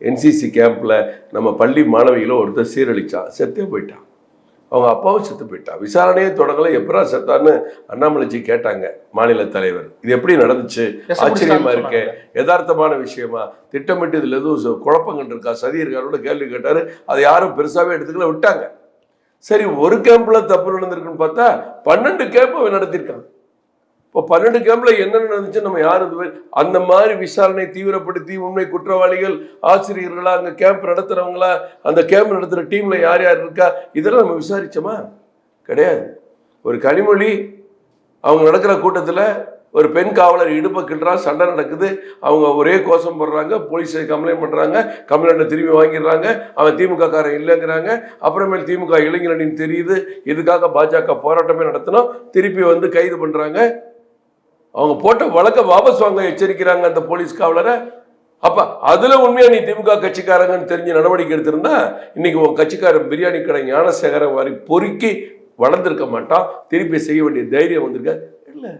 NCC கேம்பில் நம்ம பள்ளி மாணவிகளை ஒருத்தர் சீரழிச்சான், செத்தே போயிட்டான். அவங்க அப்பாவும் செத்து போயிட்டான். விசாரணையே தொடங்கலை, எப்பரா செத்தான்னு அண்ணாமலைஜி கேட்டாங்க மாநில தலைவர். இது எப்படி நடந்துச்சு, ஆச்சரியமா இருக்கே, யதார்த்தமான விஷயமா, திட்டமிட்டு இதில் எதுவும் குழப்பங்கள் இருக்கா, சதி இருக்காரோட கேள்வி கேட்டார். அதை யாரும் பெருசாகவே எடுத்துக்கல, விட்டாங்க. சரி, ஒரு கேம்ப்ல தப்பு நடந்திருக்குன்னு பார்த்தா 12 கேம்ப் நடத்திருக்காங்க. இப்போ 12 கேம்ப்ல என்ன நடந்துச்சு நம்ம யாரும் அந்த மாதிரி விசாரணை தீவிரப்படுத்தி உண்மை குற்றவாளிகள் ஆசிரியர்களா, அங்க கேம்ப் நடத்துறவங்களா, அந்த கேம்ப் நடத்துற டீம்ல யார் யார் இருக்கா, இதெல்லாம் நம்ம விசாரிச்சோமா? கிடையாது. ஒரு கனிமொழி அவங்க நடக்கிற கூட்டத்தில் ஒரு பெண் காவலர் இடுப்பை கிட்டுறா, சண்டை நடக்குது, அவங்க ஒரே கோஷம் போடுறாங்க, போலீஸை கம்ப்ளைண்ட் பண்ணுறாங்க, கம்ப்ளைண்ட்டை திரும்பி வாங்கிடுறாங்க, அவன் திமுக காரன் இல்லைங்கிறாங்க. அப்புறமேல் திமுக இளைஞரணின்னு தெரியுது, இதுக்காக பாஜக போராட்டமே நடத்தணும், திருப்பி வந்து கைது பண்ணுறாங்க. அவங்க போட்ட வழக்க வாபஸ் வாங்க எச்சரிக்கிறாங்க அந்த போலீஸ் காவலரை. அப்ப அதுல உண்மையா நீ திமுக கட்சிக்காரங்கன்னு தெரிஞ்சு நடவடிக்கை எடுத்திருந்தா இன்னைக்கு உன் கட்சிக்காரன் பிரியாணி கடை ஞானசேகரன் மாதிரி பொறுக்கி வளர்ந்துருக்க மாட்டான், திருப்பி செய்ய வேண்டிய தைரியம் வந்திருக்க இல்லை.